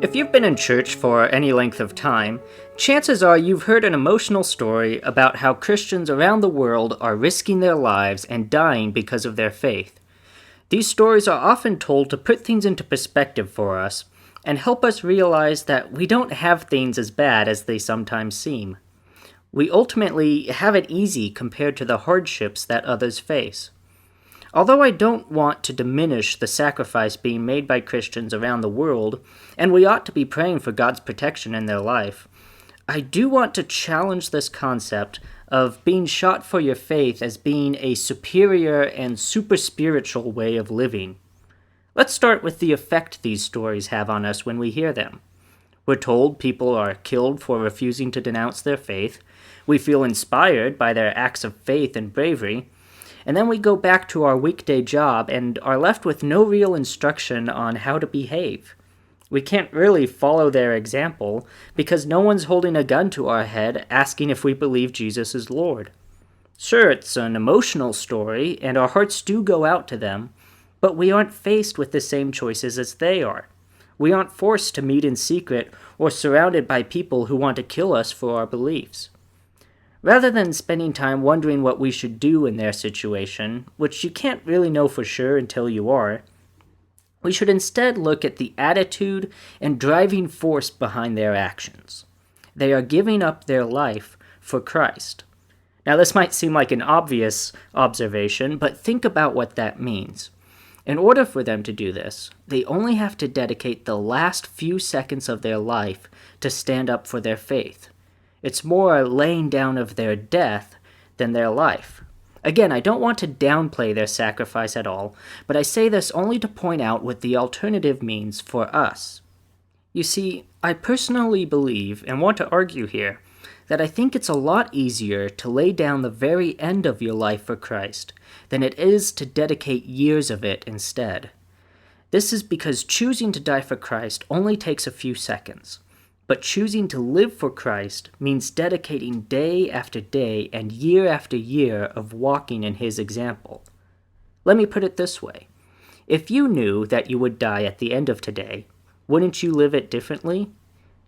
If you've been in church for any length of time, chances are you've heard an emotional story about how Christians around the world are risking their lives and dying because of their faith. These stories are often told to put things into perspective for us and help us realize that we don't have things as bad as they sometimes seem. We ultimately have it easy compared to the hardships that others face. Although I don't want to diminish the sacrifice being made by Christians around the world, and we ought to be praying for God's protection in their life, I do want to challenge this concept of being shot for your faith as being a superior and super spiritual way of living. Let's start with the effect these stories have on us when we hear them. We're told people are killed for refusing to denounce their faith. We feel inspired by their acts of faith and bravery. And then we go back to our weekday job and are left with no real instruction on how to behave. We can't really follow their example because no one's holding a gun to our head asking if we believe Jesus is Lord. Sure, it's an emotional story and our hearts do go out to them, but we aren't faced with the same choices as they are. We aren't forced to meet in secret or surrounded by people who want to kill us for our beliefs. Rather than spending time wondering what we should do in their situation, which you can't really know for sure until you are, we should instead look at the attitude and driving force behind their actions. They are giving up their life for Christ. Now, this might seem like an obvious observation, but think about what that means. In order for them to do this, they only have to dedicate the last few seconds of their life to stand up for their faith. It's more a laying down of their death than their life. Again, I don't want to downplay their sacrifice at all, but I say this only to point out what the alternative means for us. You see, I personally believe, and want to argue here, that I think it's a lot easier to lay down the very end of your life for Christ than it is to dedicate years of it instead. This is because choosing to die for Christ only takes a few seconds. But choosing to live for Christ means dedicating day after day and year after year of walking in His example. Let me put it this way. If you knew that you would die at the end of today, wouldn't you live it differently?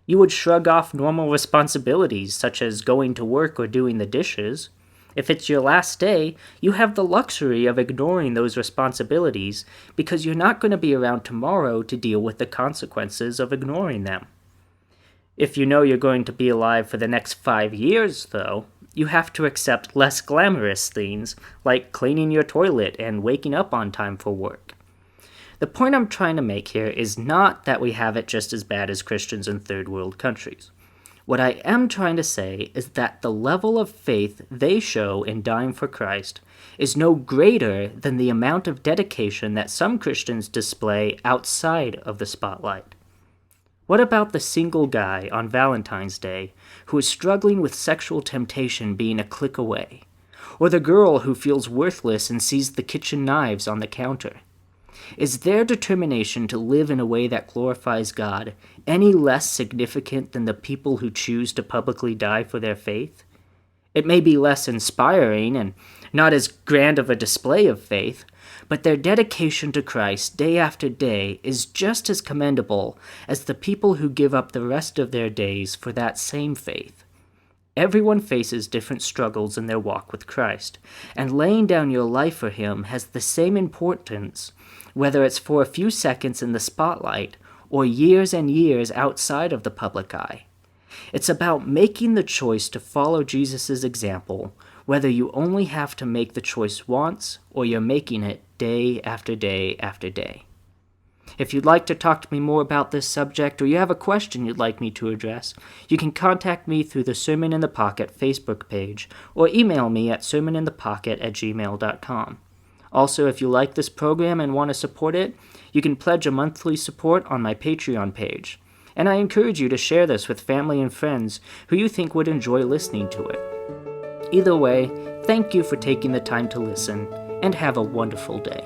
You would shrug off normal responsibilities such as going to work or doing the dishes. If it's your last day, you have the luxury of ignoring those responsibilities because you're not going to be around tomorrow to deal with the consequences of ignoring them. If you know you're going to be alive for the next 5 years, though, you have to accept less glamorous things, like cleaning your toilet and waking up on time for work. The point I'm trying to make here is not that we have it just as bad as Christians in third world countries. What I am trying to say is that the level of faith they show in dying for Christ is no greater than the amount of dedication that some Christians display outside of the spotlight. What about the single guy on Valentine's Day who is struggling with sexual temptation being a click away? Or the girl who feels worthless and sees the kitchen knives on the counter? Is their determination to live in a way that glorifies God any less significant than the people who choose to publicly die for their faith? It may be less inspiring and not as grand of a display of faith, but their dedication to Christ day after day is just as commendable as the people who give up the rest of their days for that same faith. Everyone faces different struggles in their walk with Christ, and laying down your life for Him has the same importance, whether it's for a few seconds in the spotlight or years and years outside of the public eye. It's about making the choice to follow Jesus' example, whether you only have to make the choice once or you're making it day after day after day. If you'd like to talk to me more about this subject or you have a question you'd like me to address, you can contact me through the Sermon in the Pocket Facebook page or email me at sermoninthepocket@gmail.com. Also, if you like this program and want to support it, you can pledge a monthly support on my Patreon page. And I encourage you to share this with family and friends who you think would enjoy listening to it. Either way, thank you for taking the time to listen, and have a wonderful day.